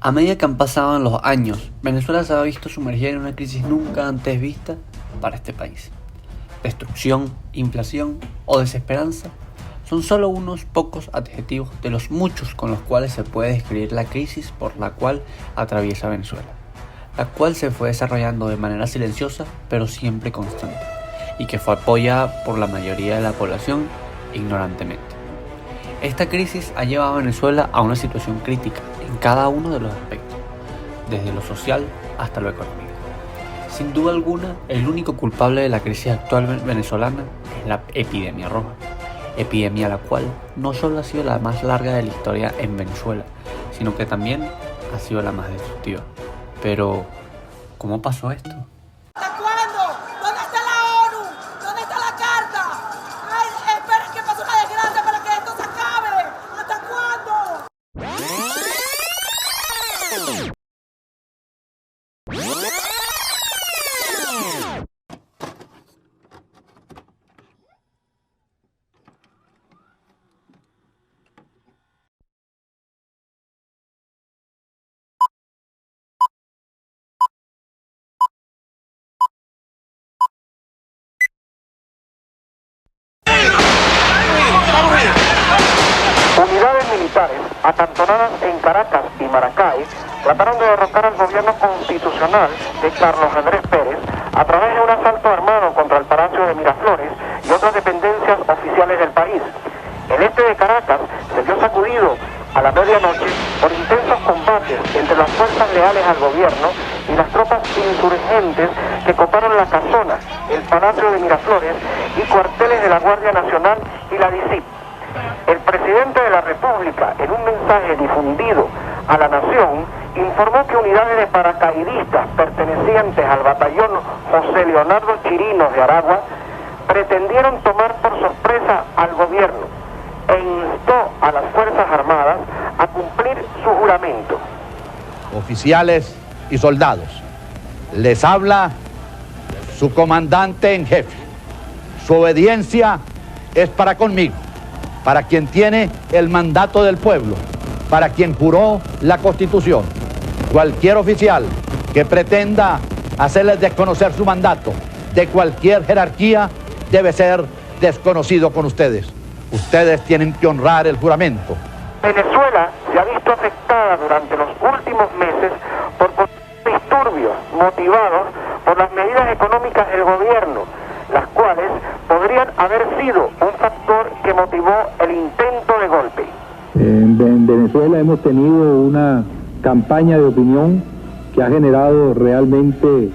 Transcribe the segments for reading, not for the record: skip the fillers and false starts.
A medida que han pasado los años, Venezuela se ha visto sumergida en una crisis nunca antes vista para este país. Destrucción, inflación o desesperanza son solo unos pocos adjetivos de los muchos con los cuales se puede describir la crisis por la cual atraviesa Venezuela, la cual se fue desarrollando de manera silenciosa pero siempre constante, y que fue apoyada por la mayoría de la población ignorantemente. Esta crisis ha llevado a Venezuela a una situación crítica en cada uno de los aspectos, desde lo social hasta lo económico. Sin duda alguna, el único culpable de la crisis actual venezolana es la epidemia roja, epidemia la cual no solo ha sido la más larga de la historia en Venezuela, sino que también ha sido la más destructiva. Pero, ¿cómo pasó esto? ¿Hasta cuándo? ¿Dónde está la ONU? ¿Dónde está la carta? Ay, esperen que pase una desgracia para que esto se acabe. ¿Hasta cuándo? Unidades militares acantonadas en Caracas y Maracay trataron de derrocar al gobierno constitucional de Carlos Andrés Pérez a través de un asalto armado contra el Palacio de Miraflores y otras dependencias oficiales del país. El este de Caracas se vio sacudido a la medianoche por intensos combates entre las fuerzas leales al gobierno y las tropas insurgentes que coparon la Casona, el Palacio de Miraflores y cuarteles de la Guardia Nacional y la DICIP. El presidente de la República, en un mensaje difundido a la nación, informó que unidades de paracaidistas pertenecientes al batallón José Leonardo Chirinos de Aragua pretendieron tomar por sorpresa al gobierno e instó a las Fuerzas Armadas a cumplir su juramento. Oficiales y soldados, les habla su comandante en jefe. Su obediencia es para conmigo, para quien tiene el mandato del pueblo, para quien juró la Constitución. Cualquier oficial que pretenda hacerles desconocer su mandato de cualquier jerarquía debe ser desconocido con ustedes. Ustedes tienen que honrar el juramento. Venezuela se ha visto afectada durante los últimos meses por disturbios motivados por las medidas económicas del gobierno, las cuales podrían haber sido un factor que motivó el intento de golpe. En Venezuela hemos tenido una campaña de opinión que ha generado realmente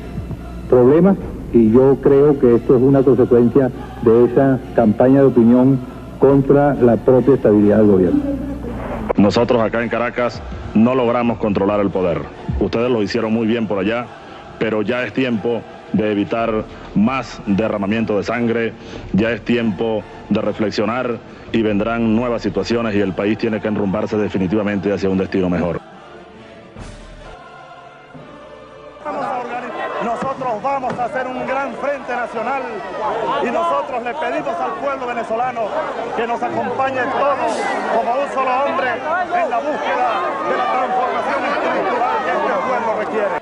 problemas y yo creo que esto es una consecuencia de esa campaña de opinión contra la propia estabilidad del gobierno. Nosotros acá en Caracas no logramos controlar el poder. Ustedes lo hicieron muy bien por allá, pero ya es tiempo de evitar más derramamiento de sangre, ya es tiempo de reflexionar y vendrán nuevas situaciones y el país tiene que enrumbarse definitivamente hacia un destino mejor. Nosotros vamos a hacer un gran frente nacional y nosotros le pedimos al pueblo venezolano que nos acompañe todos como un solo hombre en la búsqueda de la transformación estructural que este pueblo requiere.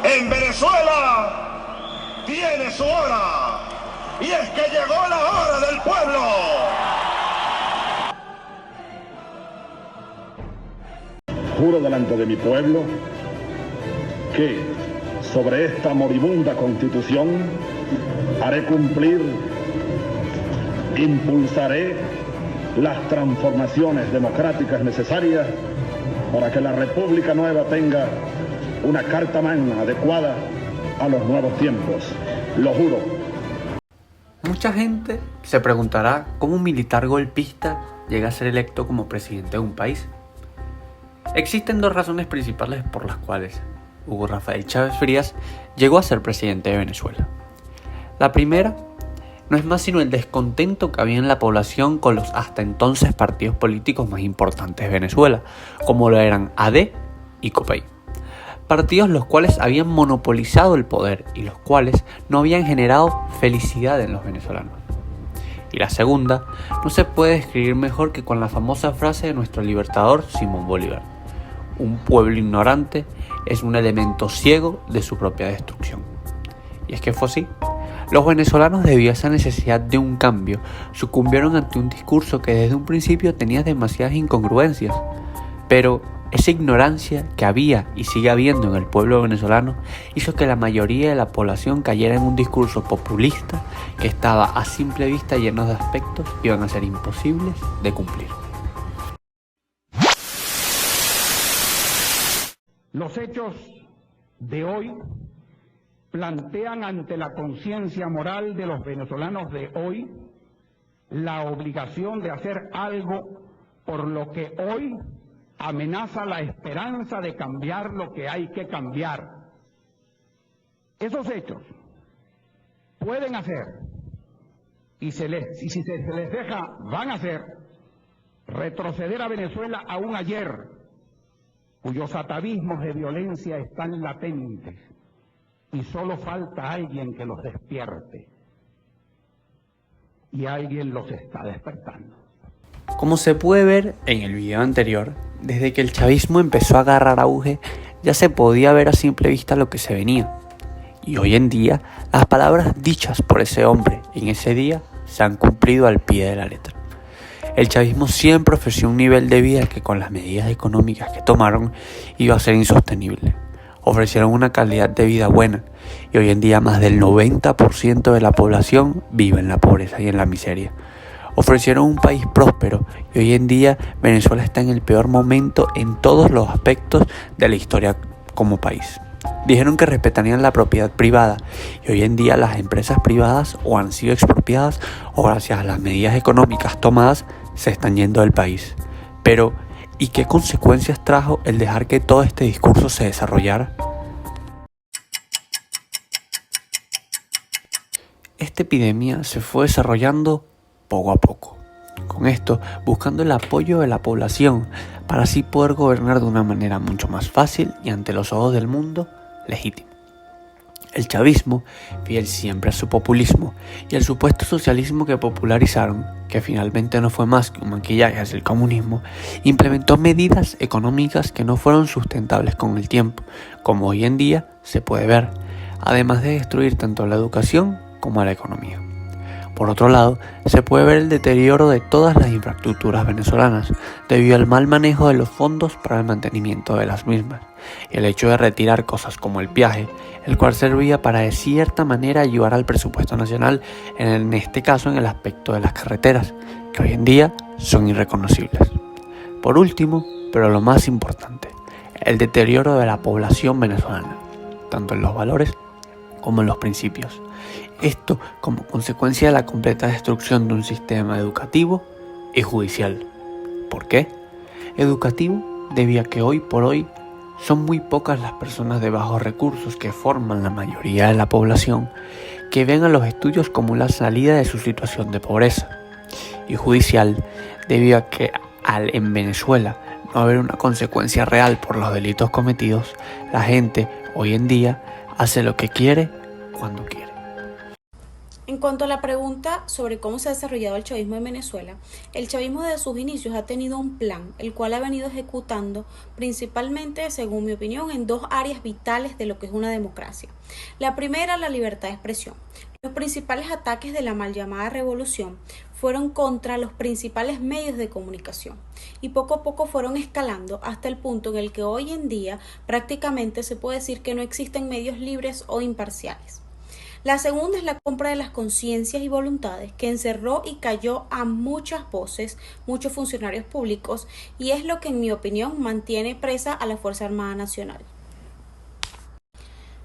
En Venezuela tiene su hora, y es que llegó la hora del pueblo. Juro delante de mi pueblo que sobre esta moribunda Constitución haré cumplir, impulsaré las transformaciones democráticas necesarias para que la República Nueva tenga una carta magna adecuada a los nuevos tiempos. Lo juro. Mucha gente se preguntará cómo un militar golpista llega a ser electo como presidente de un país. Existen dos razones principales por las cuales Hugo Rafael Chávez Frías llegó a ser presidente de Venezuela. La primera no es más sino el descontento que había en la población con los hasta entonces partidos políticos más importantes de Venezuela, como lo eran AD y COPEI. Partidos los cuales habían monopolizado el poder y los cuales no habían generado felicidad en los venezolanos. Y la segunda no se puede describir mejor que con la famosa frase de nuestro libertador Simón Bolívar: un pueblo ignorante es un elemento ciego de su propia destrucción. Y es que fue así. Los venezolanos, debido a esa necesidad de un cambio, sucumbieron ante un discurso que desde un principio tenía demasiadas incongruencias. Pero esa ignorancia que había y sigue habiendo en el pueblo venezolano hizo que la mayoría de la población cayera en un discurso populista que estaba a simple vista lleno de aspectos que iban a ser imposibles de cumplir. Los hechos de hoy plantean ante la conciencia moral de los venezolanos de hoy la obligación de hacer algo por lo que hoy amenaza la esperanza de cambiar lo que hay que cambiar. Esos hechos pueden hacer, y si se les deja, van a hacer, retroceder a Venezuela a un ayer cuyos atavismos de violencia están latentes y solo falta alguien que los despierte. Y alguien los está despertando. Como se puede ver en el video anterior, desde que el chavismo empezó a agarrar auge, ya se podía ver a simple vista lo que se venía. Y hoy en día, las palabras dichas por ese hombre en ese día se han cumplido al pie de la letra. El chavismo siempre ofreció un nivel de vida que con las medidas económicas que tomaron iba a ser insostenible. Ofrecieron una calidad de vida buena y hoy en día más del 90% de la población vive en la pobreza y en la miseria. Ofrecieron un país próspero y hoy en día Venezuela está en el peor momento en todos los aspectos de la historia como país. Dijeron que respetarían la propiedad privada y hoy en día las empresas privadas o han sido expropiadas o gracias a las medidas económicas tomadas se están yendo del país. Pero, ¿y qué consecuencias trajo el dejar que todo este discurso se desarrollara? Esta epidemia se fue desarrollando poco a poco. Con esto, buscando el apoyo de la población para así poder gobernar de una manera mucho más fácil y ante los ojos del mundo, legítimo. El chavismo, fiel siempre a su populismo y el supuesto socialismo que popularizaron, que finalmente no fue más que un maquillaje hacia el comunismo, implementó medidas económicas que no fueron sustentables con el tiempo, como hoy en día se puede ver, además de destruir tanto la educación como la economía. Por otro lado, se puede ver el deterioro de todas las infraestructuras venezolanas debido al mal manejo de los fondos para el mantenimiento de las mismas y el hecho de retirar cosas como el peaje, el cual servía para de cierta manera ayudar al presupuesto nacional, en este caso en el aspecto de las carreteras, que hoy en día son irreconocibles. Por último, pero lo más importante, el deterioro de la población venezolana, tanto en los valores como en los principios. Esto como consecuencia de la completa destrucción de un sistema educativo y judicial. ¿Por qué? Educativo debido a que hoy por hoy son muy pocas las personas de bajos recursos que forman la mayoría de la población que ven a los estudios como la salida de su situación de pobreza. Y judicial debido a que al en Venezuela no haber una consecuencia real por los delitos cometidos, la gente hoy en día hace lo que quiere cuando quiere. En cuanto a la pregunta sobre cómo se ha desarrollado el chavismo en Venezuela, el chavismo desde sus inicios ha tenido un plan, el cual ha venido ejecutando principalmente, según mi opinión, en dos áreas vitales de lo que es una democracia. La primera, la libertad de expresión. Los principales ataques de la mal llamada revolución fueron contra los principales medios de comunicación y poco a poco fueron escalando hasta el punto en el que hoy en día prácticamente se puede decir que no existen medios libres o imparciales. La segunda es la compra de las conciencias y voluntades que encerró y cayó a muchas voces, muchos funcionarios públicos y es lo que en mi opinión mantiene presa a la Fuerza Armada Nacional.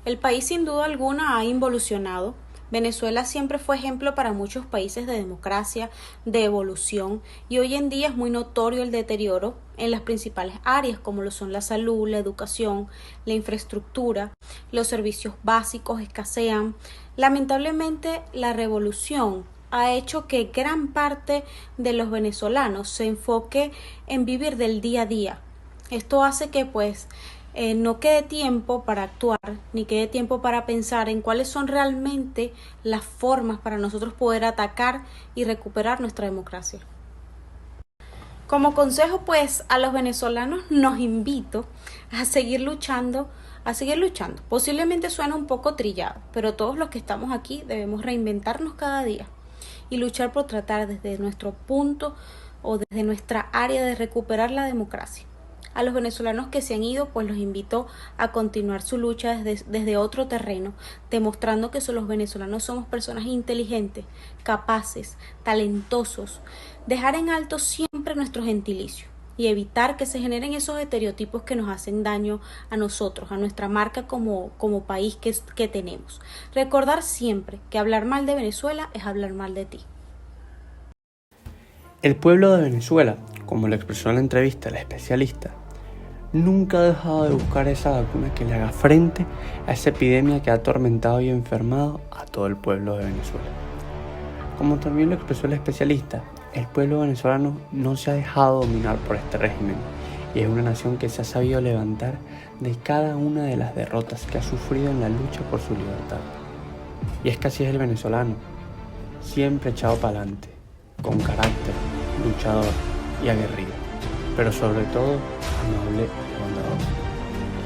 El país sin duda alguna ha involucionado. Venezuela siempre fue ejemplo para muchos países de democracia, de evolución y hoy en día es muy notorio el deterioro en las principales áreas como lo son la salud, la educación, la infraestructura, los servicios básicos escasean. Lamentablemente la revolución ha hecho que gran parte de los venezolanos se enfoque en vivir del día a día. Esto hace que no quede tiempo para actuar, ni quede tiempo para pensar en cuáles son realmente las formas para nosotros poder atacar y recuperar nuestra democracia. Como consejo, pues, a los venezolanos los invito a seguir luchando. Posiblemente suena un poco trillado, pero todos los que estamos aquí debemos reinventarnos cada día y luchar por tratar desde nuestro punto o desde nuestra área de recuperar la democracia. A los venezolanos que se han ido, pues los invito a continuar su lucha desde otro terreno, demostrando que los venezolanos somos personas inteligentes, capaces, talentosos, dejar en alto siempre nuestro gentilicio y evitar que se generen esos estereotipos que nos hacen daño a nosotros, a nuestra marca como país que tenemos. Recordar siempre que hablar mal de Venezuela es hablar mal de ti. El pueblo de Venezuela, como lo expresó en la entrevista el especialista, nunca ha dejado de buscar esa vacuna que le haga frente a esa epidemia que ha atormentado y enfermado a todo el pueblo de Venezuela. Como también lo expresó el especialista, el pueblo venezolano no se ha dejado dominar por este régimen y es una nación que se ha sabido levantar de cada una de las derrotas que ha sufrido en la lucha por su libertad. Y es que así es el venezolano, siempre echado para adelante, con carácter, luchador y aguerrido, pero sobre todo amable y bondadoso.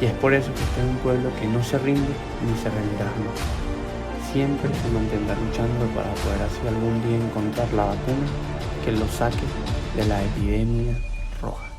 Y es por eso que este es un pueblo que no se rinde ni se rendirá jamás. Siempre se mantendrá luchando para poder así algún día encontrar la vacuna que lo saque de la epidemia roja.